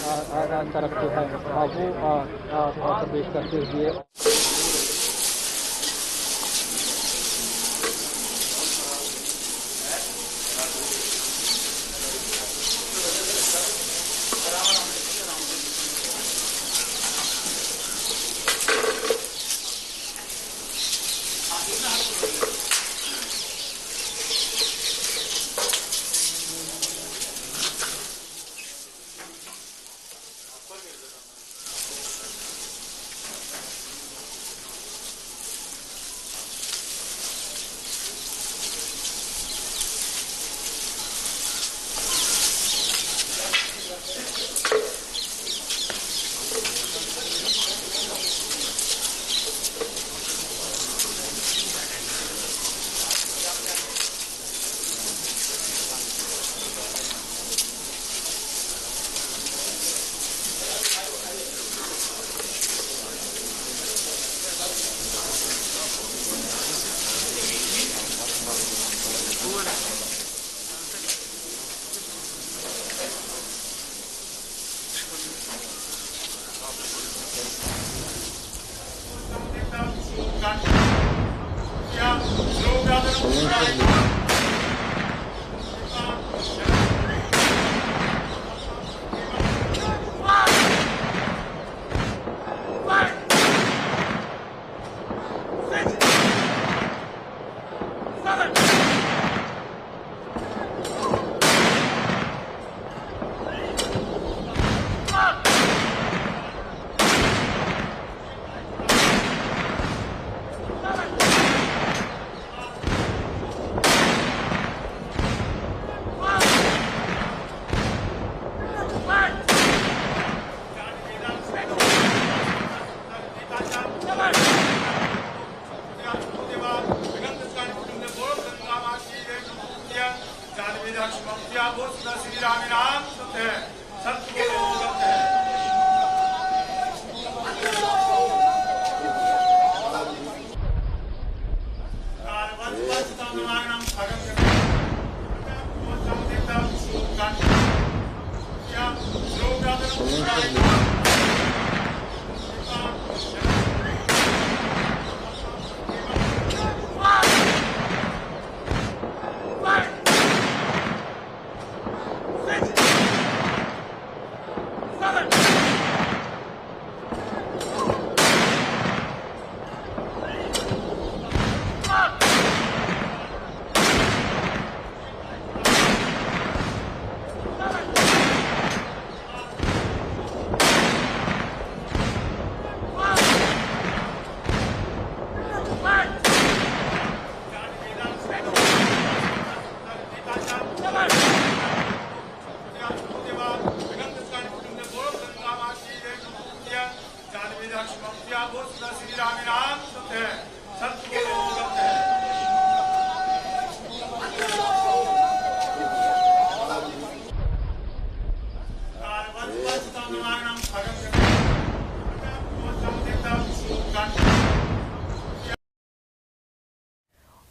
तरफ जो है वो प्रवेश करते हुए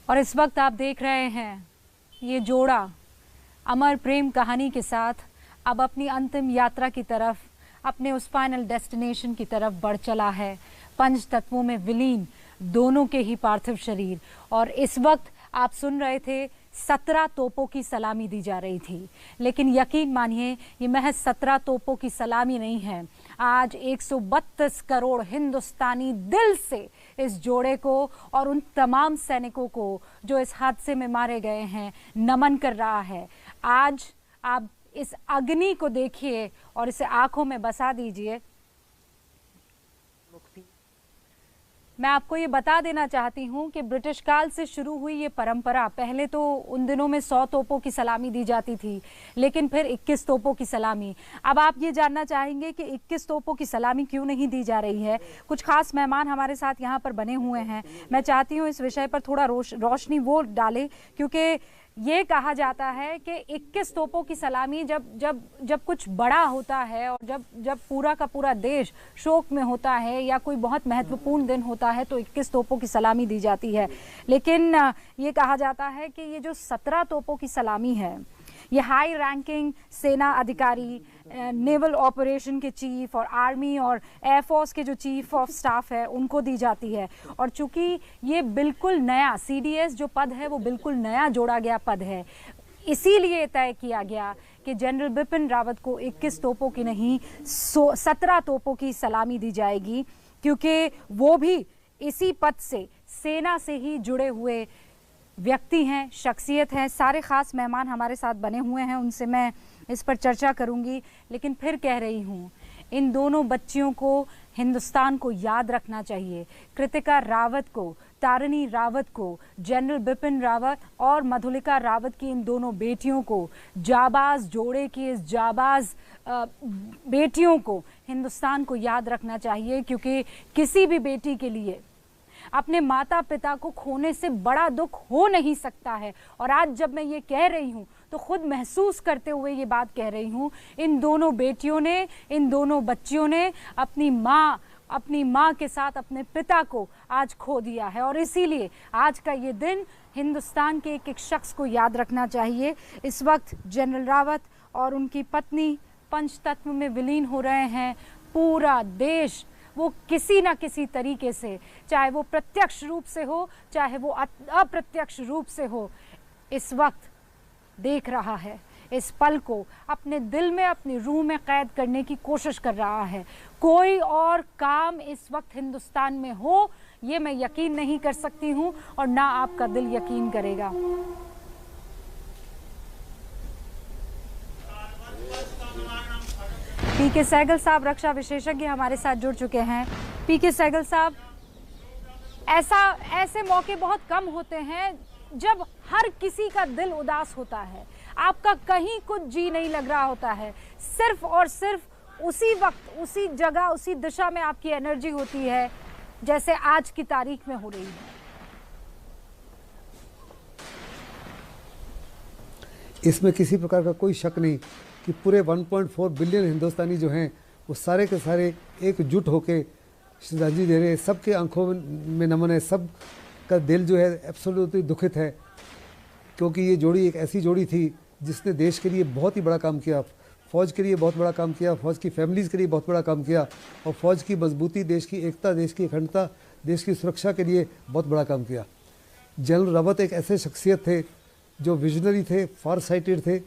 और इस वक्त आप देख रहे हैं ये जोड़ा अमर प्रेम कहानी के साथ अब अपनी अंतिम यात्रा की तरफ, अपने उस फाइनल डेस्टिनेशन की तरफ बढ़ चला है। पंच तत्वों में विलीन दोनों के ही पार्थिव शरीर। और इस वक्त आप सुन रहे थे 17 तोपों की सलामी दी जा रही थी, लेकिन यकीन मानिए ये महज 17 तोपों की सलामी नहीं है। आज 132 करोड़ हिंदुस्तानी दिल से इस जोड़े को और उन तमाम सैनिकों को जो इस हादसे में मारे गए हैं नमन कर रहा है। आज आप इस अग्नि को देखिए और इसे आंखों में बसा दीजिए। मैं आपको ये बता देना चाहती हूँ कि ब्रिटिश काल से शुरू हुई ये परंपरा, पहले तो उन दिनों में 100 तोपों की सलामी दी जाती थी, लेकिन फिर 21 तोपों की सलामी। अब आप ये जानना चाहेंगे कि 21 तोपों की सलामी क्यों नहीं दी जा रही है। कुछ खास मेहमान हमारे साथ यहाँ पर बने हुए हैं। मैं चाहती हूँ इस विषय पर थोड़ा रोशनी वो डाले, क्योंकि ये कहा जाता है कि 21 तोपों की सलामी जब कुछ बड़ा होता है और जब पूरा का पूरा देश शोक में होता है या कोई बहुत महत्वपूर्ण दिन होता है तो 21 तोपों की सलामी दी जाती है। लेकिन ये कहा जाता है कि ये जो 17 तोपों की सलामी है ये हाई रैंकिंग सेना अधिकारी, नेवल ऑपरेशन के चीफ और आर्मी और एयरफोर्स के जो चीफ ऑफ स्टाफ है उनको दी जाती है। और चूंकि ये बिल्कुल नया CDS जो पद है वो बिल्कुल नया जोड़ा गया पद है, इसीलिए तय किया गया कि जनरल बिपिन रावत को 21 तोपों की नहीं 17 तोपों की सलामी दी जाएगी, क्योंकि वो भी इसी पद से, सेना से ही जुड़े हुए व्यक्ति हैं, शख्सियत हैं। सारे ख़ास मेहमान हमारे साथ बने हुए हैं, उनसे मैं इस पर चर्चा करूंगी। लेकिन फिर कह रही हूँ, इन दोनों बच्चियों को हिंदुस्तान को याद रखना चाहिए। कृतिका रावत को, तारिणी रावत को, जनरल बिपिन रावत और मधुलिका रावत की इन दोनों बेटियों को, जाबाज जोड़े की इस जाबाज बेटियों को हिंदुस्तान को याद रखना चाहिए, क्योंकि किसी भी बेटी के लिए अपने माता पिता को खोने से बड़ा दुख हो नहीं सकता है। और आज जब मैं ये कह रही हूँ तो खुद महसूस करते हुए ये बात कह रही हूँ, इन दोनों बेटियों ने, इन दोनों बच्चियों ने अपनी माँ के साथ अपने पिता को आज खो दिया है। और इसीलिए आज का ये दिन हिंदुस्तान के एक एक शख्स को याद रखना चाहिए। इस वक्त जनरल रावत और उनकी पत्नी पंचतत्व में विलीन हो रहे हैं। पूरा देश वो किसी ना किसी तरीके से, चाहे वो प्रत्यक्ष रूप से हो चाहे वो अप्रत्यक्ष रूप से हो, इस वक्त देख रहा है, इस पल को अपने दिल में, अपनी रूह में कैद करने की कोशिश कर रहा है। कोई और काम इस वक्त हिंदुस्तान में हो ये मैं यकीन नहीं कर सकती हूँ और ना आपका दिल यकीन करेगा। पीके सहगल साहब, रक्षा विशेषज्ञ, हमारे साथ जुड़ चुके हैं। पीके सहगल साहब, ऐसे मौके बहुत कम होते हैं जब हर किसी का दिल उदास होता है, आपका कहीं कुछ जी नहीं लग रहा होता है, सिर्फ और सिर्फ उसी वक्त, उसी जगह, उसी दिशा में आपकी एनर्जी होती है, जैसे आज की तारीख में हो रही है। इसमें किसी प्रकार का कोई शक नहीं कि पूरे 1.4 बिलियन हिंदुस्तानी जो हैं वो सारे के सारे एकजुट होकर श्रद्धांजलि दे रहे हैं। सबके आंखों में नमन है, सब का दिल जो है एब्सोल्युटली दुखित है, क्योंकि ये जोड़ी एक ऐसी जोड़ी थी जिसने देश के लिए बहुत ही बड़ा काम किया, फ़ौज के लिए बहुत बड़ा काम किया, फ़ौज की फैमिलीज़ के लिए बहुत बड़ा काम किया और फ़ौज की मजबूती, देश की एकता, देश की अखंडता, देश की सुरक्षा के लिए बहुत बड़ा काम किया। जनरल रावत एक ऐसे शख्सियत थे जो विजनरी थे, फार साइटेड थे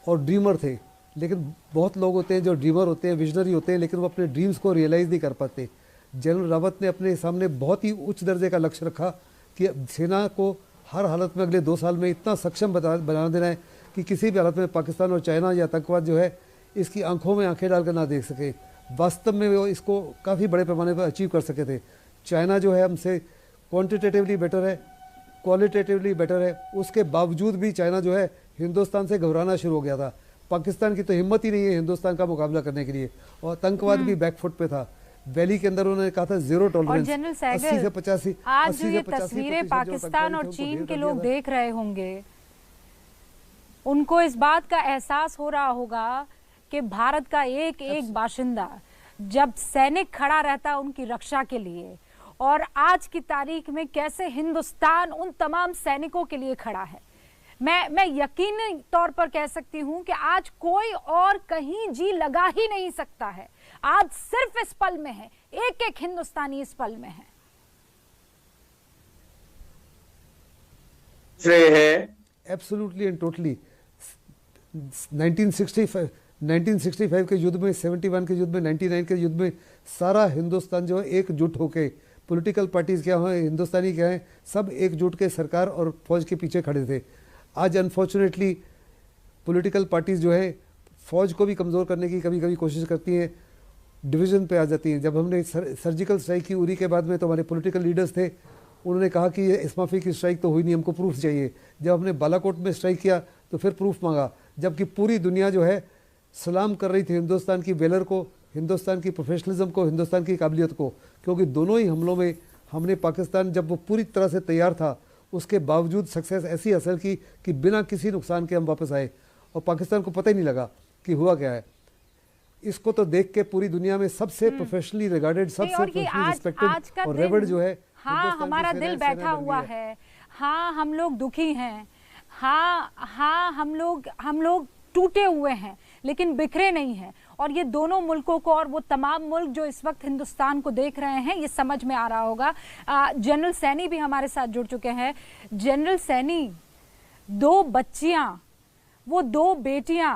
और ड्रीमर थे। लेकिन बहुत लोग होते हैं जो ड्रीमर होते हैं, विजनरी होते हैं, लेकिन वो अपने ड्रीम्स को रियलाइज़ नहीं कर पाते। जनरल रावत ने अपने सामने बहुत ही उच्च दर्जे का लक्ष्य रखा कि सेना को हर हालत में अगले 2 साल में इतना सक्षम बना देना है कि किसी भी हालत में पाकिस्तान और चाइना या आतंकवाद जो है इसकी आंखों में आंखें डालकर ना देख सके। वास्तव में वो इसको काफ़ी बड़े पैमाने पर अचीव कर सके थे। चाइना जो है हमसे क्वान्टिटेटिवली बेटर है, क्वालिटेटिवली बेटर है, उसके बावजूद भी चाइना जो है हिंदुस्तान से घबराना शुरू हो गया था। पाकिस्तान की तो हिम्मत ही नहीं है हिंदुस्तान का मुकाबला करने के लिए, और आतंकवाद भी बैकफुट पे था। वैली के अंदर उन्होंने कहा था 0 टॉलरेंस। 80 से 85 आज जो ये तस्वीरें पाकिस्तान और चीन के लोग देख रहे होंगे, उनको इस बात का एहसास हो रहा होगा कि भारत का एक एक बाशिंदा जब सैनिक खड़ा रहता उनकी रक्षा के लिए, और आज की तारीख में कैसे हिंदुस्तान उन तमाम सैनिकों के लिए खड़ा है। मैं यकीनी तौर पर कह सकती हूं कि आज कोई और कहीं जी लगा ही नहीं सकता है। आज सिर्फ इस पल में है, एक एक हिंदुस्तानी इस पल में है। एब्सोल्युटली एंड टोटली 1965 के युद्ध में, 71 के युद्ध में, 99 के युद्ध में सारा हिंदुस्तान जो है एकजुट होके, पॉलिटिकल पार्टीज क्या हैं, हिंदुस्तानी क्या हैं, सब एकजुट के सरकार और फौज के पीछे खड़े थे। आज अनफॉर्चुनेटली पॉलिटिकल पार्टीज जो है फौज को भी कमज़ोर करने की कभी कभी कोशिश करती हैं, डिवीज़न पे आ जाती हैं। जब हमने सर्जिकल स्ट्राइक की उरी के बाद में, तो हमारे पॉलिटिकल लीडर्स थे, उन्होंने कहा कि ये इस्माफी की स्ट्राइक तो हुई नहीं, हमको प्रूफ चाहिए। जब हमने बालाकोट में स्ट्राइक किया तो फिर प्रूफ मांगा, जबकि पूरी दुनिया जो है सलाम कर रही थी हिंदुस्तान की वेलर को, हिंदुस्तान की प्रोफेशनलिज्म को, हिंदुस्तान की काबिलियत को, क्योंकि दोनों ही हमलों में हमने पाकिस्तान जब वो पूरी तरह से तैयार था उसके बावजूद सक्सेस ऐसी हासिल की कि बिना किसी नुकसान के हम वापस आए और पाकिस्तान को पता ही नहीं लगा कि हुआ क्या है। इसको तो देख के पूरी दुनिया में सबसे प्रोफेशनली रिगार्डेड, सबसे प्रोफेशनली रिस्पेक्टेड और रेवर्ड जो है, हाँ हमारा दिल बैठा हुआ है, हाँ हम लोग दुखी हैं, हाँ, हम लोग टूटे हुए हैं लेकिन बिखरे नहीं हैं। और ये दोनों मुल्कों को और वो तमाम मुल्क जो इस वक्त हिंदुस्तान को देख रहे हैं, ये समझ में आ रहा होगा। जनरल सैनी भी हमारे साथ जुड़ चुके हैं। जनरल सैनी, 2 बच्चियां, वो 2 बेटियां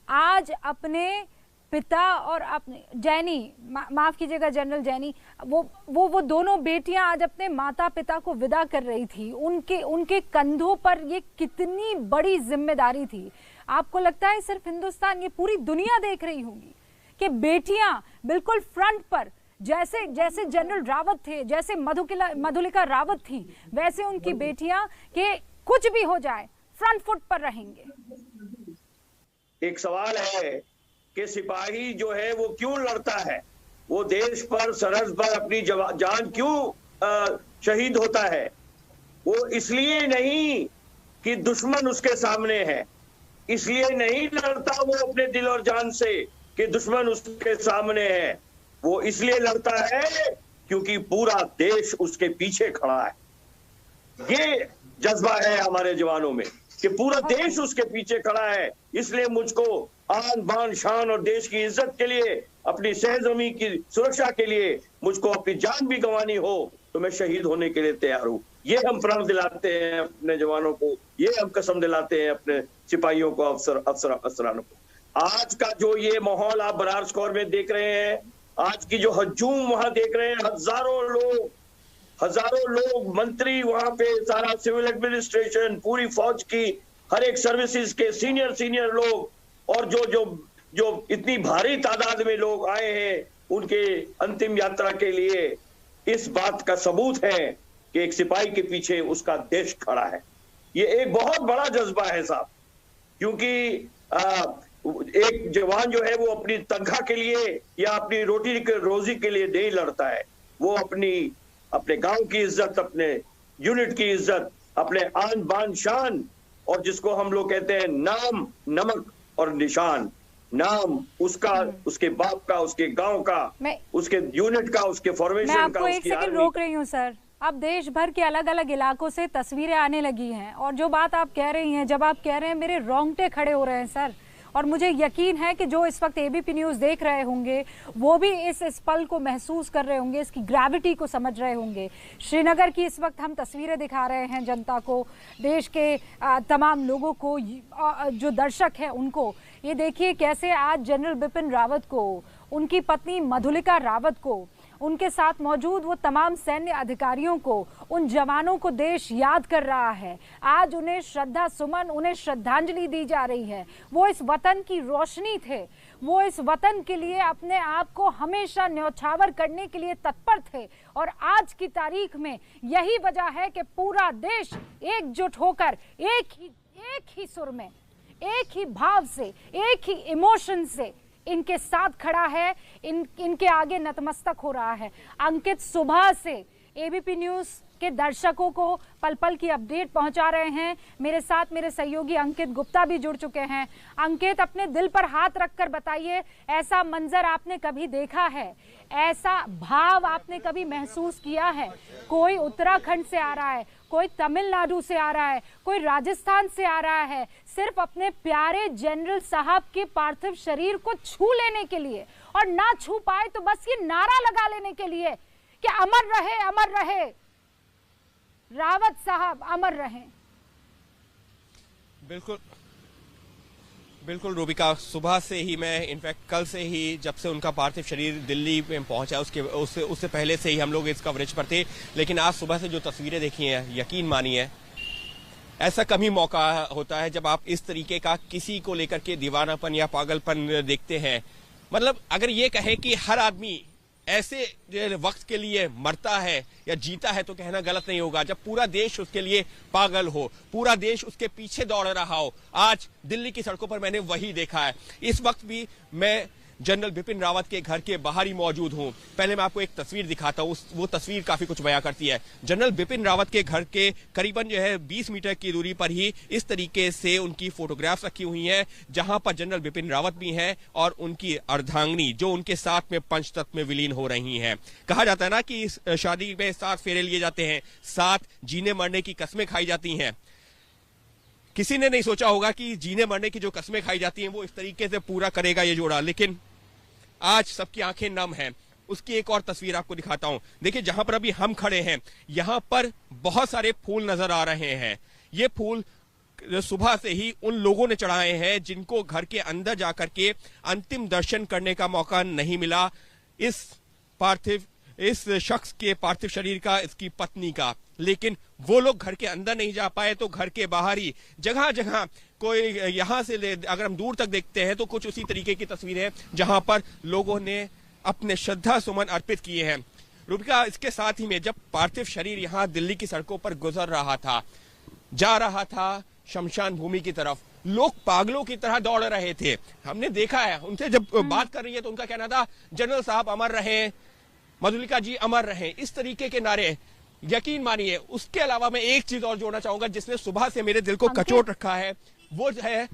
आज अपने पिता और अपने जैनी, माफ कीजिएगा जनरल जैनी, वो दोनों बेटियां आज अपने माता पिता को विदा कर रही थी। उनके कंधों पर ये कितनी बड़ी जिम्मेदारी थी। आपको लगता है सिर्फ हिंदुस्तान, ये पूरी दुनिया देख रही होगी कि बेटियां बिल्कुल फ्रंट पर, जैसे जनरल रावत थे, जैसे मधुलिका रावत थी, वैसे उनकी बेटियां के कुछ भी हो जाए फ्रंट फुट पर रहेंगे। एक सवाल है कि सिपाही जो है वो क्यों लड़ता है, वो देश पर सरहद पर अपनी जान क्यों शहीद होता है? वो इसलिए नहीं कि दुश्मन उसके सामने है, इसलिए नहीं लड़ता वो अपने दिल और जान से कि दुश्मन उसके सामने है। वो इसलिए लड़ता है क्योंकि पूरा देश उसके पीछे खड़ा है। ये जज्बा है हमारे जवानों में कि पूरा देश उसके पीछे खड़ा है। इसलिए मुझको आन बान शान और देश की इज्जत के लिए, अपनी सहजमी की सुरक्षा के लिए मुझको अपनी जान भी गंवानी हो तो मैं शहीद होने के लिए तैयार हूं। ये हम प्रण दिलाते हैं अपने जवानों को, ये हम कसम दिलाते हैं अपने सिपाहियों को, अफसरानों को। आज का जो ये माहौल आप बरार स्कोर में देख रहे हैं, आज की जो हजूम वहां देख रहे हैं, हजारों लोग मंत्री वहां पे, सारा सिविल एडमिनिस्ट्रेशन, पूरी फौज की हर एक सर्विसेज के सीनियर लोग, और जो इतनी भारी तादाद में लोग आए हैं उनके अंतिम यात्रा के लिए, इस बात का सबूत है कि एक सिपाही के पीछे उसका देश खड़ा है। ये एक बहुत बड़ा जज्बा है साहब, क्योंकि एक जवान जो है वो अपनी तनख्वाह के लिए या अपनी रोजी के लिए नहीं लड़ता है। वो अपने गांव की इज्जत, अपने यूनिट की इज्जत, अपने आन बान शान, और जिसको हम लोग कहते हैं नाम, नमक और निशान, नाम उसका, उसके बाप का, उसके गांव का, उसके यूनिट का, उसके फॉर्मेशन का। मैं आपको एक सेकंड रोक रही हूँ सर। अब देश भर के अलग अलग इलाकों से तस्वीरें आने लगी हैं, और जो बात आप कह रही हैं, जब आप कह रहे हैं, मेरे रोंगटे खड़े हो रहे हैं सर। और मुझे यकीन है कि जो इस वक्त एबीपी न्यूज़ देख रहे होंगे वो भी इस पल को महसूस कर रहे होंगे, इसकी ग्रेविटी को समझ रहे होंगे। श्रीनगर की इस वक्त हम तस्वीरें दिखा रहे हैं जनता को, देश के तमाम लोगों को, जो दर्शक हैं उनको। ये देखिए कैसे आज जनरल बिपिन रावत को, उनकी पत्नी मधुलिका रावत को, उनके साथ मौजूद वो तमाम सैन्य अधिकारियों को, उन जवानों को देश याद कर रहा है। आज उन्हें श्रद्धा सुमन, उन्हें श्रद्धांजलि दी जा रही है। वो इस वतन की रोशनी थे, वो इस वतन के लिए अपने आप को हमेशा न्यौछावर करने के लिए तत्पर थे। और आज की तारीख में यही वजह है कि पूरा देश एकजुट होकर एक ही सुर में, एक ही भाव से, एक ही इमोशन से इनके साथ खड़ा है, इनके आगे नतमस्तक हो रहा है। अंकित सुबह से एबीपी न्यूज़ के दर्शकों को पल पल की अपडेट पहुंचा रहे हैं। मेरे साथ मेरे सहयोगी अंकित गुप्ता भी जुड़ चुके हैं। अंकित, अपने दिल पर हाथ रखकर बताइए, ऐसा मंजर आपने कभी देखा है? ऐसा भाव आपने कभी महसूस किया है? कोई उत्तराखंड से आ रहा है, कोई तमिलनाडु से आ रहा है, कोई राजस्थान से आ रहा है, सिर्फ अपने प्यारे जनरल साहब के पार्थिव शरीर को छू लेने के लिए, और ना छू पाए तो बस ये नारा लगा लेने के लिए कि अमर रहे रावत साहब, अमर रहें। बिल्कुल रूबिका, सुबह से ही मैं, इनफैक्ट कल से ही, जब से उनका पार्थिव शरीर दिल्ली में पहुंचा, उससे पहले से ही हम लोग इस कवरेज पर थे। लेकिन आज सुबह से जो तस्वीरें देखी हैं, यकीन मानिए ऐसा कम ही मौका होता है जब आप इस तरीके का किसी को लेकर के दीवानापन या पागलपन देखते हैं। मतलब अगर ये कहे कि हर आदमी ऐसे वक्त के लिए मरता है या जीता है तो कहना गलत नहीं होगा, जब पूरा देश उसके लिए पागल हो, पूरा देश उसके पीछे दौड़ रहा हो। आज दिल्ली की सड़कों पर मैंने वही देखा है। इस वक्त भी मैं जनरल बिपिन रावत के घर के बाहर ही मौजूद हूं। पहले मैं आपको एक तस्वीर दिखाता हूं, वो तस्वीर काफी कुछ बयां करती है। जनरल बिपिन रावत के घर के करीबन 20 मीटर की दूरी पर ही इस तरीके से उनकी फोटोग्राफ्स रखी हुई हैं, जहां पर जनरल बिपिन रावत भी हैं और उनकी अर्धांगिनी जो उनके साथ में पंचतत्व में विलीन हो रही हैं। कहा जाता है ना कि इस शादी में 7 फेरे लिए जाते हैं, 7 जीने मरने की कस्में खाई जाती हैं। किसी ने नहीं सोचा होगा कि जीने मरने की जो कस्में खाई जाती हैं वो इस तरीके से पूरा करेगा ये जोड़ा। लेकिन आज सबकी आंखें नम हैं। उसकी एक और तस्वीर आपको दिखाता हूं। देखिए, जहां पर अभी हम खड़े हैं यहां पर बहुत सारे फूल नजर आ रहे हैं। ये फूल सुबह से ही उन लोगों ने चढ़ाए हैं जिनको घर के अंदर जाकर के अंतिम दर्शन करने का मौका नहीं मिला इस शख्स के पार्थिव शरीर का, इसकी पत्नी का। लेकिन वो लोग घर के अंदर नहीं जा पाए तो घर के बाहर ही जगह जगह कोई यहां से अगर हम दूर तक देखते हैं तो कुछ उसी तरीके की तस्वीरें जहां पर लोगों ने अपने श्रद्धा सुमन अर्पित किए हैं। रूबिका, इसके साथ ही में जब पार्थिव शरीर यहां दिल्ली की सड़कों पर गुजर रहा था, जा रहा था शमशान भूमि की तरफ, लोग पागलों की तरह दौड़ रहे थे। हमने देखा है, उनसे जब बात कर रही है तो उनका कहना था जनरल साहब अमर रहे, मधुलिका जी अमर रहे, इस तरीके के नारे। यकीन मानिए, उसके अलावा मैं एक चीज और जोड़ना चाहूंगा जिसने सुबह से मेरे दिल को कचोट रखा है, वो है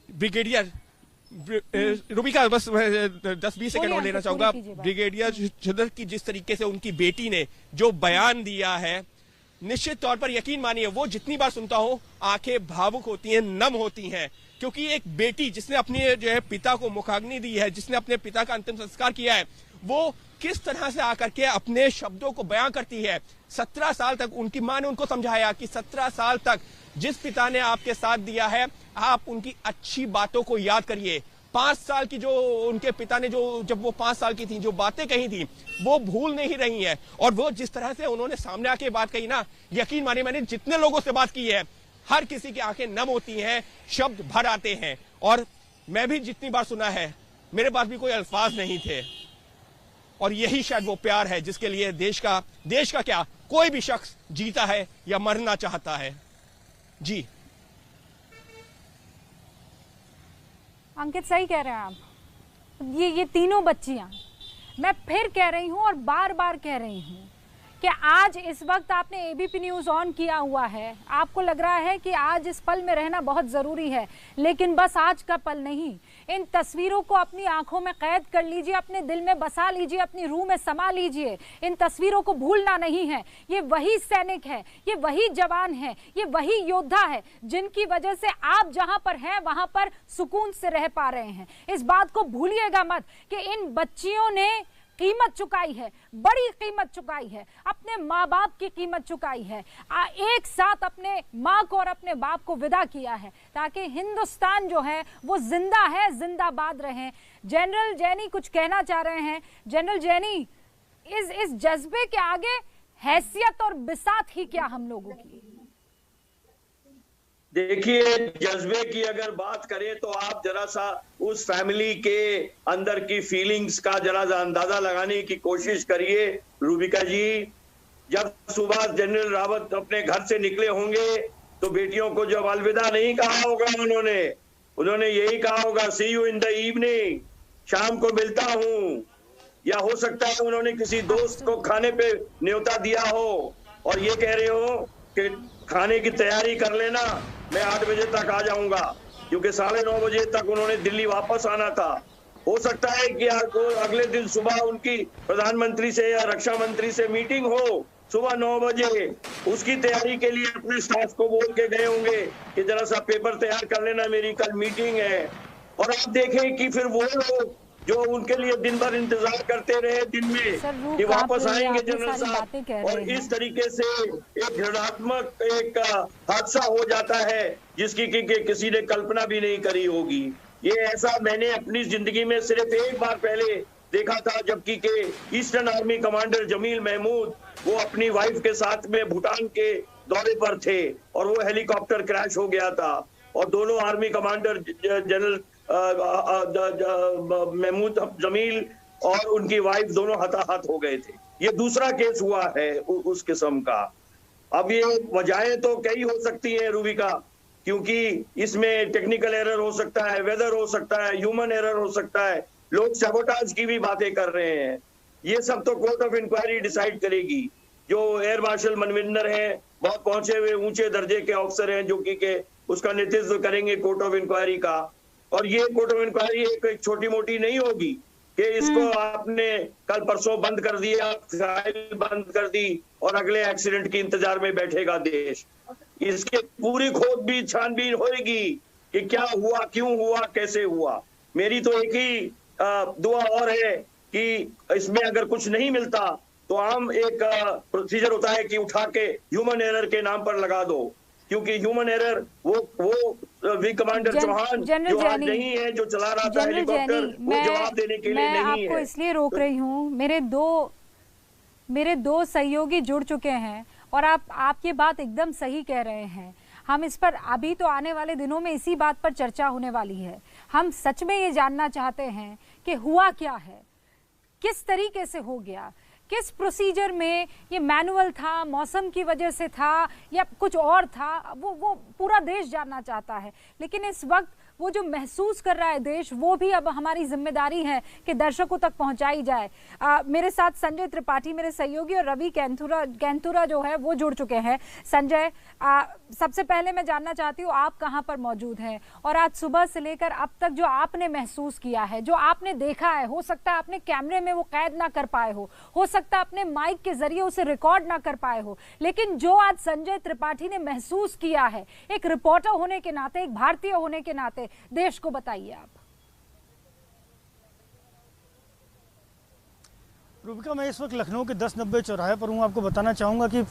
ब्रिगेडियर रूबिका, बस 10-20 सेकंड और लेना चाहूंगा। ब्रिगेडियर छदर की जिस तरीके से उनकी बेटी ने जो बयान दिया है, निश्चित तौर पर यकीन मानिए वो जितनी बार सुनता हूं आंखें भावुक होती हैं, नम होती हैं। क्योंकि एक बेटी जिसने अपने जो है पिता को मुखाग्नि दी है, जिसने अपने पिता का अंतिम संस्कार किया है, वो किस तरह से आकर के अपने शब्दों को बयां करती है। 17 साल तक उनकी मां ने उनको समझाया कि 17 साल तक जिस पिता ने आपके साथ दिया है आप उनकी अच्छी बातों को याद करिए। 5 साल की जो उनके पिता ने जब वो 5 साल की थी जो बातें कही थी वो भूल नहीं रही हैं। और वो जिस तरह से उन्होंने सामने आके बात कही ना, यकीन मानिए मैंने जितने लोगों से बात की है हर किसी की आंखें नम होती हैं, शब्द भर आते हैं। और मैं भी जितनी बार सुना है मेरे पास भी कोई अल्फाज नहीं थे। और यही शायद वो प्यार है जिसके लिए देश का क्या कोई भी शख्स जीता है या मरना चाहता है। जी अंकित, सही कह रहे हैं आप। ये तीनों बच्चियां, मैं फिर कह रही हूं और बार बार कह रही हूं कि आज इस वक्त आपने एबीपी न्यूज़ ऑन किया हुआ है, आपको लग रहा है कि आज इस पल में रहना बहुत ज़रूरी है, लेकिन बस आज का पल नहीं, इन तस्वीरों को अपनी आंखों में कैद कर लीजिए, अपने दिल में बसा लीजिए, अपनी रूह में समा लीजिए। इन तस्वीरों को भूलना नहीं है। ये वही सैनिक है, ये वही जवान है, ये वही योद्धा है जिनकी वजह से आप जहां पर हैं वहां पर सुकून से रह पा रहे हैं। इस बात को भूलिएगा मत कि इन बच्चियों ने कीमत चुकाई है, बड़ी कीमत चुकाई है, अपने माँ बाप की कीमत चुकाई है, एक साथ अपने माँ को और अपने बाप को विदा किया है ताकि हिंदुस्तान जो है वो जिंदा है, जिंदाबाद रहे। जनरल जैनी कुछ कहना चाह रहे हैं। जनरल जैनी, इस जज्बे के आगे हैसियत और बिसात ही क्या हम लोगों की? देखिए, जज्बे की अगर बात करें तो आप जरा सा उस फैमिली के अंदर की फीलिंग्स का जरा सा अंदाजा लगाने की कोशिश करिए रूबिका जी। जब सुबह जनरल रावत अपने घर से निकले होंगे तो बेटियों को जब अलविदा नहीं कहा होगा उन्होंने यही कहा होगा, सी यू इन द इवनिंग, शाम को मिलता हूं। या हो सकता है उन्होंने किसी दोस्त को खाने पे न्योता दिया हो और ये कह रहे हो कि खाने की तैयारी कर लेना, मैं 8 बजे तक आ जाऊंगा, क्योंकि 9:30 बजे तक उन्होंने दिल्ली वापस आना था। हो सकता है कि अगले दिन सुबह उनकी प्रधानमंत्री से या रक्षा मंत्री से मीटिंग हो सुबह 9 बजे। उसकी तैयारी के लिए अपने स्टाफ को बोल के गए होंगे कि जरा सा पेपर तैयार कर लेना, मेरी कल मीटिंग है। और आप देखें कि फिर वो लोग जो उनके लिए दिन भर इंतजार करते रहे दिन में कि वापस आएंगे जनरल साहब, और इस तरीके से एक ऋणात्मक एक हादसा हो जाता है जिसकी किसी ने कल्पना भी नहीं करी होगी। ये ऐसा मैंने अपनी जिंदगी में सिर्फ एक बार पहले देखा था, जबकि के eastern army commander Jamil Mahmood वो अपनी वाइफ के साथ में भूटान के दौरे पर थे और वो हेलीकॉप्टर क्रैश हो गया था और दोनों army commander general Mahmood Jamil और उनकी वाइफ दोनों हताहत हो गए थे। ये दूसरा केस हुआ है उस किस्म का। अब ये वजहें तो कई हो सकती हैं रूबिका, क्योंकि इसमें टेक्निकल एरर हो सकता है, वेदर हो सकता है, ह्यूमन एरर हो सकता है, लोग सैबोटाज की भी बातें कर रहे हैं। ये सब तो कोर्ट ऑफ इंक्वायरी डिसाइड करेगी। जो एयर मार्शल मनविंदर हैं, बहुत पहुंचे हुए ऊंचे दर्जे के ऑफिसर हैं जो कि उसका नेतृत्व करेंगे कोर्ट ऑफ इंक्वायरी का। और ये कोर्ट ऑफ इंक्वायरी एक छोटी मोटी नहीं होगी कि इसको आपने कल परसों बंद कर दिया, फाइल बंद कर दी और अगले एक्सीडेंट के इंतजार में बैठेगा देश। इसके पूरी खोज भी छानबीन होगी कि क्या हुआ, क्यों हुआ, कैसे हुआ। मेरी तो एक ही दुआ और है कि इसमें अगर कुछ नहीं मिलता तो आम एक प्रोसीजर होता है कि उठा के ह्यूमन एरर के नाम पर लगा दो, क्योंकि ह्यूमन एरर वो विंग कमांडर चौहान जो आज नहीं है, जो चला रहा था हेलीकॉप्टर, वो जवाब देने के लिए नहीं है। मैं आपको इसलिए रोक रही हूँ, मेरे दो सहयोगी जुड़ चुके हैं और आप ये बात एकदम सही कह रहे हैं। हम इस पर अभी तो आने वाले दिनों में इसी बात पर चर्चा होने वाली है। हम सच में ये जानना चाहते हैं कि हुआ क्या है, किस तरीके से हो गया, किस प्रोसीजर में ये मैनुअल था, मौसम की वजह से था या कुछ और था, वो पूरा देश जानना चाहता है। लेकिन इस वक्त वो जो महसूस कर रहा है देश, वो भी अब हमारी जिम्मेदारी है कि दर्शकों तक पहुंचाई जाए। मेरे साथ संजय त्रिपाठी मेरे सहयोगी और रवि कैंथुरा जो है वो जुड़ चुके हैं। संजय, सबसे पहले मैं जानना चाहती हूँ आप कहाँ पर मौजूद हैं और आज सुबह से लेकर अब तक जो आपने महसूस किया है, जो आपने देखा है, हो सकता है आपने कैमरे में वो कैद ना कर पाए हो सकता है अपने माइक के जरिए उसे रिकॉर्ड ना कर पाए हो, लेकिन जो आज संजय त्रिपाठी ने महसूस किया है, एक रिपोर्टर होने के नाते, एक भारतीय होने के नाते, देश को बताइए आप। रूबिका, मैं इस वक्त लखनऊ के 1090 चौराहे पर हूँ। आपको बताना चाहूँगा कि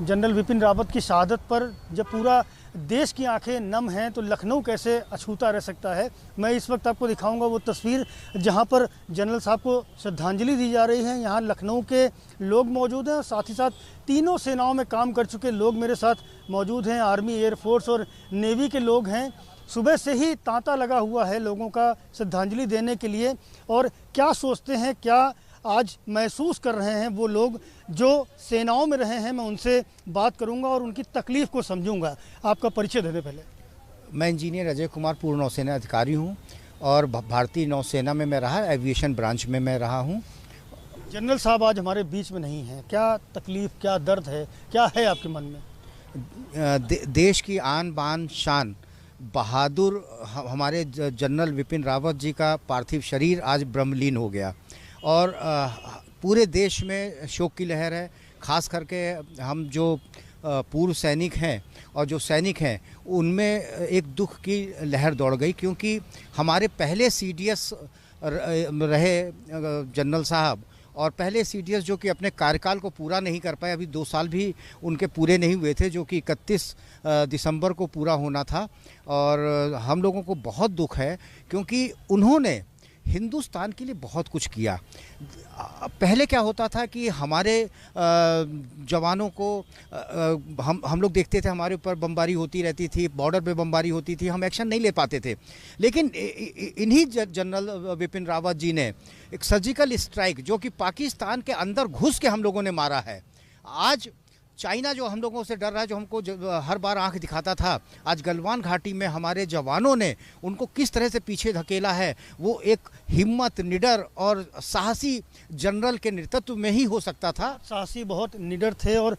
जनरल विपिन रावत की शहादत पर जब पूरा देश की आंखें नम हैं तो लखनऊ कैसे अछूता रह सकता है। मैं इस वक्त आपको दिखाऊंगा वो तस्वीर जहां पर जनरल साहब को श्रद्धांजलि दी जा रही है। यहाँ लखनऊ के लोग मौजूद हैं और साथ ही साथ तीनों सेनाओं में काम कर चुके लोग मेरे साथ मौजूद हैं। आर्मी, एयरफोर्स और नेवी के लोग हैं। सुबह से ही तांता लगा हुआ है लोगों का श्रद्धांजलि देने के लिए। और क्या सोचते हैं, क्या आज महसूस कर रहे हैं वो लोग जो सेनाओं में रहे हैं, मैं उनसे बात करूंगा और उनकी तकलीफ़ को समझूंगा। आपका परिचय दे दें पहले। मैं इंजीनियर अजय कुमार, पूर्व नौसेना अधिकारी हूं और भारतीय नौसेना में मैं रहा, एविएशन ब्रांच में मैं रहा हूं। जनरल साहब आज हमारे बीच में नहीं हैं, क्या तकलीफ़, क्या दर्द है, क्या है आपके मन में? देश की आन बान शान बहादुर हमारे जनरल विपिन रावत जी का पार्थिव शरीर आज ब्रह्मलीन हो गया और पूरे देश में शोक की लहर है। खास करके हम जो पूर्व सैनिक हैं और जो सैनिक हैं उनमें एक दुख की लहर दौड़ गई, क्योंकि हमारे पहले सीडीएस रहे जनरल साहब और पहले सीडीएस जो कि अपने कार्यकाल को पूरा नहीं कर पाए, अभी 2 साल भी उनके पूरे नहीं हुए थे, जो कि 31 दिसंबर को पूरा होना था। और हम लोगों को बहुत दुख है क्योंकि उन्होंने हिंदुस्तान के लिए बहुत कुछ किया। पहले क्या होता था कि हमारे जवानों को हम लोग देखते थे, हमारे ऊपर बमबारी होती रहती थी, बॉर्डर पे बमबारी होती थी, हम एक्शन नहीं ले पाते थे। लेकिन इन्हीं जनरल विपिन रावत जी ने एक सर्जिकल स्ट्राइक, जो कि पाकिस्तान के अंदर घुस के हम लोगों ने मारा है। आज चाइना जो हम लोगों से डर रहा है, जो हमको हर बार आंख दिखाता था, आज गलवान घाटी में हमारे जवानों ने उनको किस तरह से पीछे धकेला है, वो एक हिम्मत, निडर और साहसी जनरल के नेतृत्व में ही हो सकता था। साहसी, बहुत निडर थे और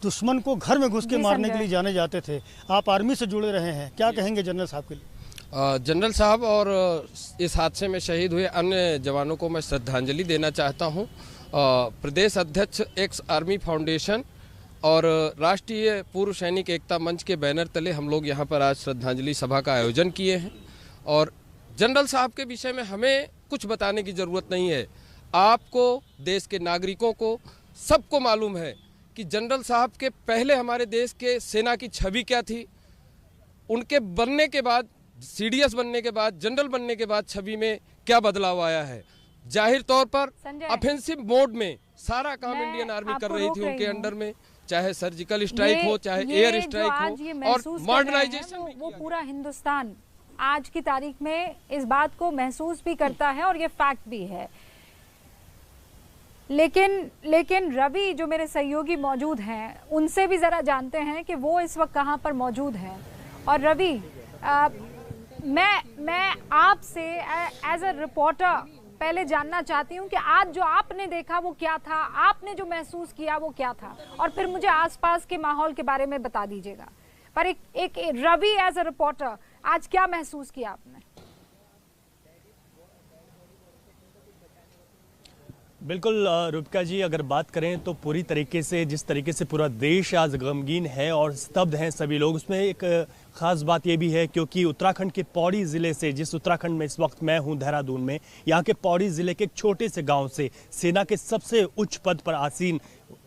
दुश्मन को घर में घुस के मारने के लिए जाने जाते थे। आप आर्मी से जुड़े रहे हैं, क्या कहेंगे जनरल साहब के लिए? जनरल साहब और इस हादसे में शहीद हुए अन्य जवानों को मैं श्रद्धांजलि देना चाहता हूँ। प्रदेश अध्यक्ष एक्स आर्मी फाउंडेशन और राष्ट्रीय पूर्व सैनिक एकता मंच के बैनर तले हम लोग यहाँ पर आज श्रद्धांजलि सभा का आयोजन किए हैं। और जनरल साहब के विषय में हमें कुछ बताने की ज़रूरत नहीं है। आपको, देश के नागरिकों को, सबको मालूम है कि जनरल साहब के पहले हमारे देश के सेना की छवि क्या थी, उनके बनने के बाद, सीडीएस बनने के बाद, जनरल बनने के बाद छवि में क्या बदलाव आया है। जाहिर तौर पर ऑफेंसिव मोड में सारा काम इंडियन आर्मी कर रही थी उनके अंडर में, चाहे सर्जिकल स्ट्राइक हो, चाहे एयर स्ट्राइक हो और मॉडर्नाइजेशन। वो पूरा हिंदुस्तान आज की तारीख में इस बात को महसूस भी करता है और ये फैक्ट भी है। लेकिन रवि, जो मेरे सहयोगी मौजूद हैं, उनसे भी जरा जानते हैं कि वो इस वक्त कहाँ पर मौजूद हैं। और रवि, मैं आपसे एज अ रिपोर्टर पहले जानना चाहती हूँ कि आज जो आपने देखा वो क्या था, आपने जो महसूस किया वो क्या था, और फिर मुझे आसपास के माहौल के बारे में बता दीजिएगा। पर एक रवि एज अ रिपोर्टर आज क्या महसूस किया आपने? बिल्कुल रूपिका जी, अगर बात करें तो पूरी तरीके से जिस तरीके से पूरा देश आज गमगीन है और स्तब्ध हैं सभी लोग, उसमें एक ख़ास बात ये भी है क्योंकि उत्तराखंड के पौड़ी ज़िले से, जिस उत्तराखंड में इस वक्त मैं हूँ देहरादून में, यहाँ के पौड़ी ज़िले के एक छोटे से गांव से सेना के सबसे उच्च पद पर आसीन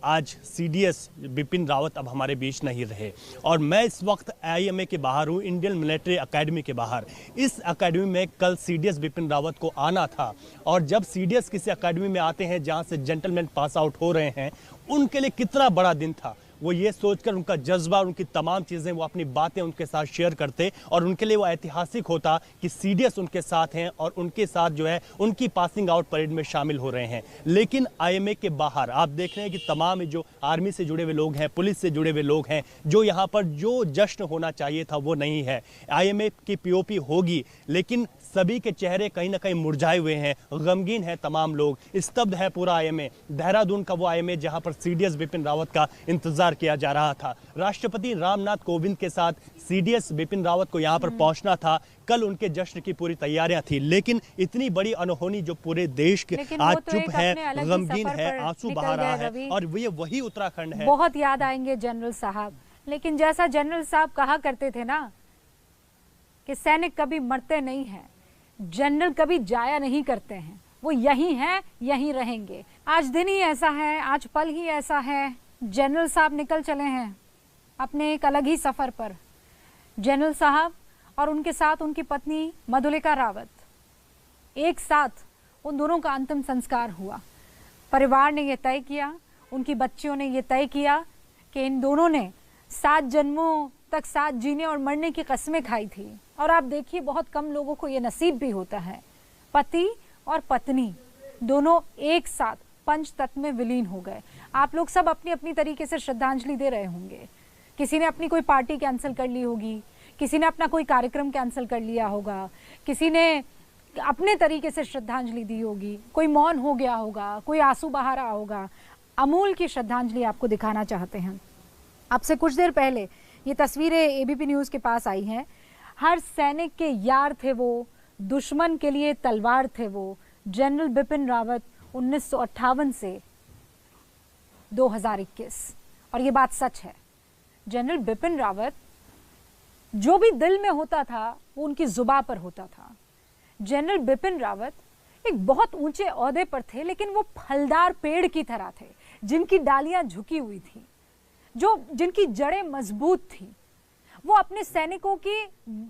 आज CDS बिपिन रावत अब हमारे बीच नहीं रहे। और मैं इस वक्त IMA के बाहर हूँ, इंडियन मिलिट्री एकेडमी के बाहर। इस एकेडमी में कल CDS बिपिन रावत को आना था और जब CDS किसी एकेडमी में आते हैं जहाँ से जेंटलमैन पास आउट हो रहे हैं, उनके लिए कितना बड़ा दिन था वो ये सोचकर, उनका जज्बा, उनकी तमाम चीज़ें, वो अपनी बातें उनके साथ शेयर करते और उनके लिए वो ऐतिहासिक होता कि CDS उनके साथ हैं और उनके साथ जो है उनकी पासिंग आउट परेड में शामिल हो रहे हैं। लेकिन IMA के बाहर आप देख रहे हैं कि तमाम जो आर्मी से जुड़े हुए लोग हैं, पुलिस से जुड़े हुए लोग हैं, जो यहाँ पर जो जश्न होना चाहिए था वो नहीं है। IMA की POP होगी लेकिन सभी के चेहरे कहीं ना कहीं मुरझाए हुए हैं, गमगीन है तमाम लोग, स्तब्ध है पूरा IMA। देहरादून का वो IMA जहां पर CDS बिपिन रावत का इंतजार किया जा रहा था। राष्ट्रपति रामनाथ कोविंद के साथ CDS बिपिन रावत को यहां पर पहुंचना था। कल उनके जश्न की पूरी तैयारियां थी, लेकिन इतनी बड़ी अनहोनी जो पूरे देश के आज चुप है, गमगीन है, आंसू बहा रहा है, और ये वही उत्तराखंड है। बहुत याद आएंगे जनरल साहब, लेकिन जैसा जनरल साहब कहा करते थे ना कि सैनिक कभी मरते नहीं हैं, जनरल कभी जाया नहीं करते हैं, वो यही हैं, यहीं रहेंगे। आज दिन ही ऐसा है, आज पल ही ऐसा है। जनरल साहब निकल चले हैं अपने एक अलग ही सफर पर। जनरल साहब और उनके साथ उनकी पत्नी मधुलिका रावत, एक साथ उन दोनों का अंतिम संस्कार हुआ। परिवार ने यह तय किया, उनकी बच्चियों ने यह तय किया कि इन दोनों ने 7 जन्मों तक साथ जीने और मरने की कस्में खाई थी। और आप देखिए, बहुत कम लोगों को ये नसीब भी होता है, पति और पत्नी दोनों एक साथ पंच तत्व में विलीन हो गए। आप लोग सब अपनी अपनी तरीके से श्रद्धांजलि दे रहे होंगे। किसी ने अपनी कोई पार्टी कैंसिल कर ली होगी, किसी ने अपना कोई कार्यक्रम कैंसिल कर लिया होगा, किसी ने अपने तरीके से श्रद्धांजलि दी होगी, कोई मौन हो गया होगा, कोई आंसू बहा रहा होगा। अमूल की श्रद्धांजलि आपको दिखाना चाहते हैं। आपसे कुछ देर पहले ये तस्वीरें ABP न्यूज़ के पास आई हैं। हर सैनिक के यार थे वो, दुश्मन के लिए तलवार थे वो। जनरल बिपिन रावत 1958 से 2021, और ये बात सच है। जनरल बिपिन रावत जो भी दिल में होता था वो उनकी जुबान पर होता था। जनरल बिपिन रावत एक बहुत ऊंचे ओहदे पर थे, लेकिन वो फलदार पेड़ की तरह थे जिनकी डालियां झुकी हुई थी, जिनकी जड़ें मजबूत थी। वो अपने सैनिकों की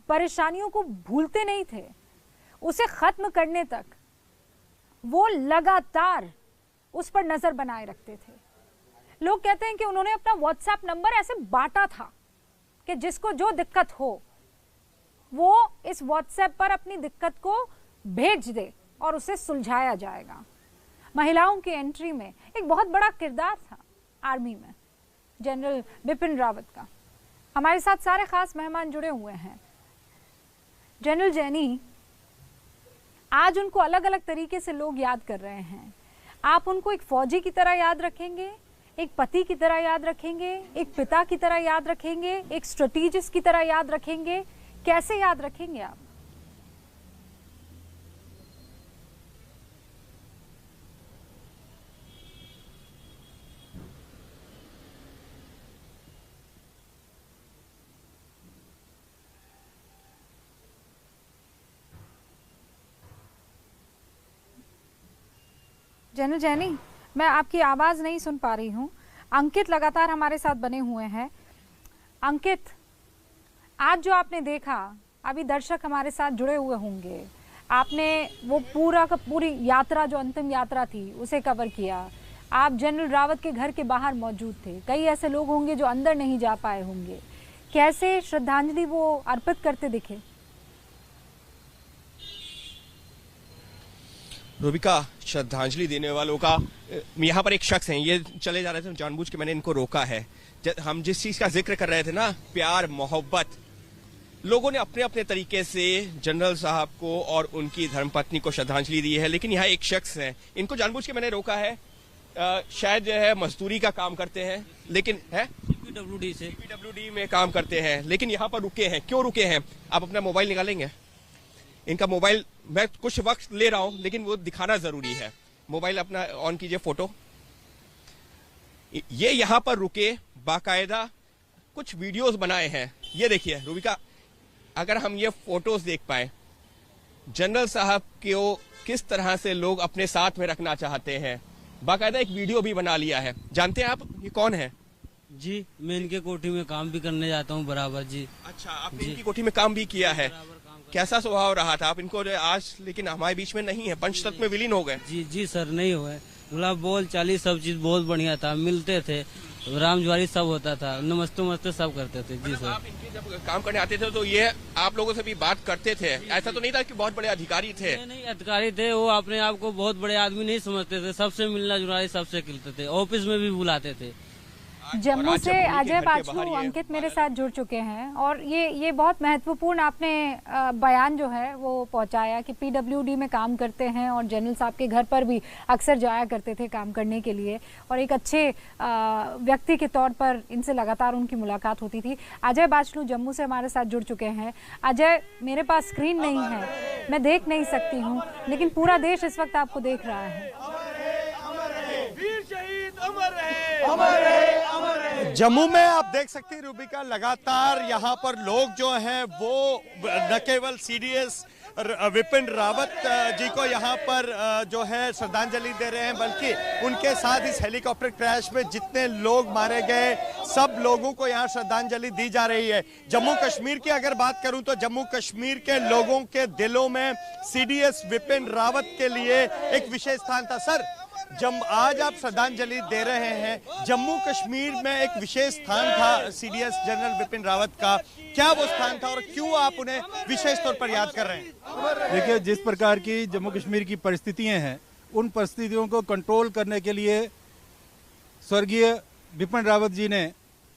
परेशानियों को भूलते नहीं थे, उसे खत्म करने तक वो लगातार उस पर नजर बनाए रखते थे। लोग कहते हैं कि उन्होंने अपना WhatsApp नंबर ऐसे बांटा था कि जिसको जो दिक्कत हो वो इस WhatsApp पर अपनी दिक्कत को भेज दे और उसे सुलझाया जाएगा। महिलाओं की एंट्री में एक बहुत बड़ा किरदार था आर्मी में जनरल बिपिन रावत का। हमारे साथ सारे खास मेहमान जुड़े हुए हैं। जनरल जैनी, आज उनको अलग अलग तरीके से लोग याद कर रहे हैं। आप उनको एक फौजी की तरह याद रखेंगे, एक पति की तरह याद रखेंगे, एक पिता की तरह याद रखेंगे, एक स्ट्रेटेजिस्ट की तरह याद रखेंगे, कैसे याद रखेंगे आप? जनरल जैनी, मैं आपकी आवाज़ नहीं सुन पा रही हूँ। अंकित लगातार हमारे साथ बने हुए हैं। अंकित, आज जो आपने देखा, अभी दर्शक हमारे साथ जुड़े हुए होंगे, आपने वो पूरी यात्रा जो अंतिम यात्रा थी उसे कवर किया। आप जनरल रावत के घर के बाहर मौजूद थे। कई ऐसे लोग होंगे जो अंदर नहीं जा पाए होंगे। कैसे श्रद्धांजलि वो अर्पित करते दिखे? रूबिका, श्रद्धांजलि देने वालों का यहाँ पर एक शख्स है, ये चले जा रहे थे, जानबूझ के मैंने इनको रोका है। हम जिस चीज का जिक्र कर रहे थे ना, प्यार मोहब्बत, लोगों ने अपने अपने तरीके से जनरल साहब को और उनकी धर्मपत्नी को श्रद्धांजलि दी है। लेकिन यहाँ एक शख्स है, इनको जानबूझ के मैंने रोका है। शायद जो है मजदूरी का काम करते हैं, लेकिन है CPWD में काम करते हैं, लेकिन यहाँ पर रुके हैं। क्यों रुके हैं? आप अपना मोबाइल निकालेंगे? इनका मोबाइल मैं कुछ वक्त ले रहा हूं, लेकिन वो दिखाना जरूरी है। मोबाइल अपना ऑन कीजिए, फोटो। ये यहां पर रुके, बाकायदा कुछ वीडियोस बनाए हैं। ये देखिए रूबिका, अगर हम ये फोटोज देख पाए, जनरल साहब को किस तरह से लोग अपने साथ में रखना चाहते हैं, बाकायदा एक वीडियो भी बना लिया है। जानते हैं आप ये कौन है? जी, मैं इनके कोठी में काम भी करने जाता हूँ बराबर जी। अच्छा, आपने इनकी कोठी में काम भी किया है। कैसा स्वभाव रहा था? आप इनको आज लेकिन हमारे बीच में नहीं है, पंचतत्व में विलीन हो गए। जी सर, नहीं हुए। गुलाब बोल चाली सब चीज बहुत बढ़िया था, मिलते थे, राम ज्वारी सब होता था, नमस्ते सब करते थे। जी सर, आप इनके जब काम करने आते थे तो ये आप लोगों से भी बात करते थे? ऐसा तो नहीं था कि बहुत बड़े अधिकारी थे? नहीं अधिकारी थे, वो अपने आप को बहुत बड़े आदमी नहीं समझते थे, सबसे मिलना जुलना सबसे खिलते थे, ऑफिस में भी बुलाते थे। जम्मू से अजय बाचलू अंकित मेरे साथ जुड़ चुके हैं और ये बहुत महत्वपूर्ण आपने बयान जो है वो पहुंचाया कि पीडब्ल्यूडी में काम करते हैं और जनरल साहब के घर पर भी अक्सर जाया करते थे काम करने के लिए और एक अच्छे व्यक्ति के तौर पर इनसे लगातार उनकी मुलाकात होती थी। अजय बाचलू जम्मू से हमारे साथ जुड़ चुके हैं। अजय, मेरे पास स्क्रीन नहीं है, मैं देख नहीं सकती हूँ, लेकिन पूरा देश इस वक्त आपको देख रहा है। जम्मू में आप देख सकती हैं रूबिका, लगातार यहाँ पर लोग जो हैं वो न केवल सीडीएस विपिन रावत जी को यहाँ पर जो है श्रद्धांजलि दे रहे हैं, बल्कि उनके साथ इस हेलीकॉप्टर क्रैश में जितने लोग मारे गए सब लोगों को यहाँ श्रद्धांजलि दी जा रही है। जम्मू कश्मीर की अगर बात करूं तो जम्मू कश्मीर के लोगों के दिलों में सीडीएस विपिन रावत के लिए एक विशेष स्थान था। सर, आज आप श्रद्धांजलि दे रहे हैं, जम्मू कश्मीर में एक विशेष स्थान था सीडीएस जनरल विपिन रावत का, क्या वो स्थान था और क्यों आप उन्हें विशेष तौर पर याद कर रहे हैं? देखिए, जिस प्रकार की जम्मू कश्मीर की परिस्थितियां हैं, उन परिस्थितियों को कंट्रोल करने के लिए स्वर्गीय विपिन रावत जी ने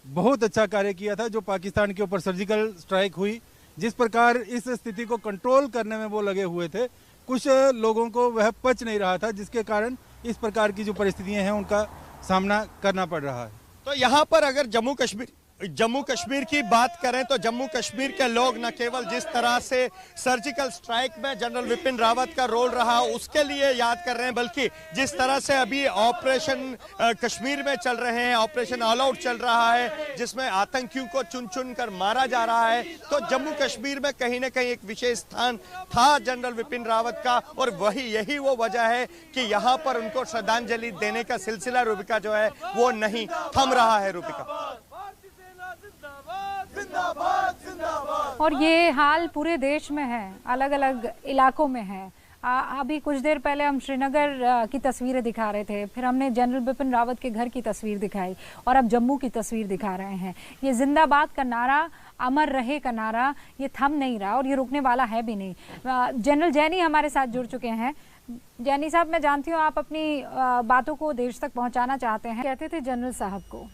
बहुत अच्छा कार्य किया था। जो पाकिस्तान के ऊपर सर्जिकल स्ट्राइक हुई, जिस प्रकार इस स्थिति को कंट्रोल करने में वो लगे हुए थे, कुछ लोगों को वह पच नहीं रहा था, जिसके कारण इस प्रकार की जो परिस्थितियां हैं उनका सामना करना पड़ रहा है। तो यहाँ पर अगर जम्मू कश्मीर की बात करें तो जम्मू कश्मीर के लोग न केवल जिस तरह से सर्जिकल स्ट्राइक में जनरल विपिन रावत का रोल रहा उसके लिए याद कर रहे हैं, बल्कि जिस तरह से अभी ऑपरेशन कश्मीर में चल रहे हैं, ऑपरेशन ऑल आउट चल रहा है जिसमें आतंकियों को चुन चुन कर मारा जा रहा है, तो जम्मू कश्मीर में कहीं ना कहीं एक विशेष स्थान था जनरल विपिन रावत का, और यही वो वजह है कि यहाँ पर उनको श्रद्धांजलि देने का सिलसिला रूबिका जो है वो नहीं थम रहा है। रूबिका, और ये हाल पूरे देश में है, अलग अलग इलाकों में है। अभी कुछ देर पहले हम श्रीनगर की तस्वीरें दिखा रहे थे, फिर हमने जनरल बिपिन रावत के घर की तस्वीर दिखाई और अब जम्मू की तस्वीर दिखा रहे हैं। ये जिंदाबाद का नारा, अमर रहे का नारा, ये थम नहीं रहा और ये रुकने वाला है भी नहीं। जनरल जैनी हमारे साथ जुड़ चुके हैं। जैनी साहब, मैं जानती हूँ आप अपनी बातों को देश तक पहुँचाना चाहते हैं। कहते थे जनरल साहब को,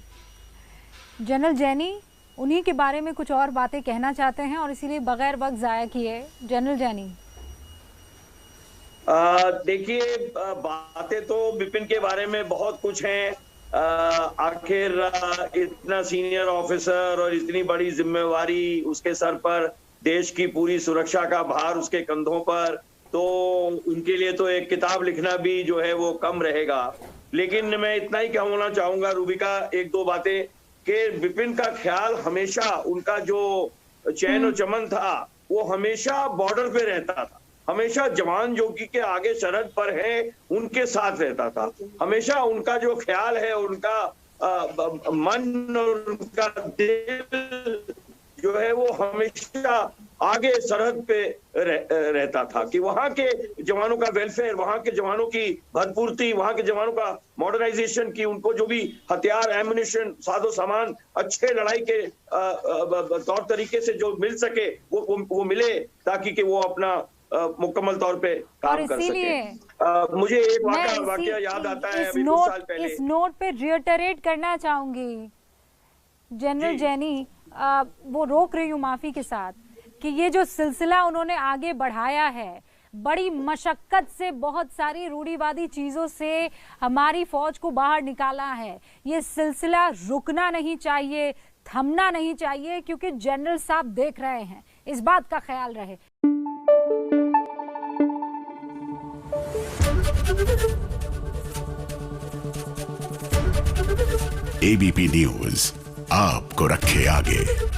जनरल जैनी उन्हीं के बारे में कुछ और बातें कहना चाहते हैं और इसीलिए बगैर वक्त जाया किए जनरल जैनी। देखिए, बातें तो बिपिन के बारे में बहुत कुछ हैं। आखिर इतना सीनियर ऑफिसर और इतनी बड़ी जिम्मेवारी उसके सर पर, देश की पूरी सुरक्षा का भार उसके कंधों पर, तो उनके लिए तो एक किताब लिखना भी जो है वो कम रहेगा। लेकिन मैं इतना ही कहना चाहूंगा रूबिका, एक दो बातें, कि विपिन का ख्याल हमेशा, उनका जो चैन और चमन था वो हमेशा बॉर्डर पे रहता था, हमेशा जवान जो के आगे सरहद पर है उनके साथ रहता था। हमेशा उनका जो ख्याल है, उनका मन और उनका दिल जो है वो हमेशा आगे सरहद पे रहता था कि वहां के जवानों का वेलफेयर, वहां के जवानों की भरपूर्ति, वहां के जवानों का मॉडर्नाइजेशन की, उनको जो भी हथियार, एम्युनिशन, साजो सामान अच्छे लड़ाई के तौर तरीके से जो मिल सके वो मिले, ताकि कि वो अपना मुकम्मल तौर पे काम कर सके। मुझे एक वाकया याद आता है अभी कुछ साल पहले। इस नोट पे रियटरेट करना चाहूंगी जनरल जैनी, वो रोक रही हूँ माफी के साथ, कि ये जो सिलसिला उन्होंने आगे बढ़ाया है, बड़ी मशक्कत से, बहुत सारी रूढ़िवादी चीज़ों से हमारी फौज को बाहर निकाला है। ये सिलसिला रुकना नहीं चाहिए, थमना नहीं चाहिए, क्योंकि जनरल साहब देख रहे हैं। इस बात का ख्याल रहे। एबीपी न्यूज आपको रखे आगे।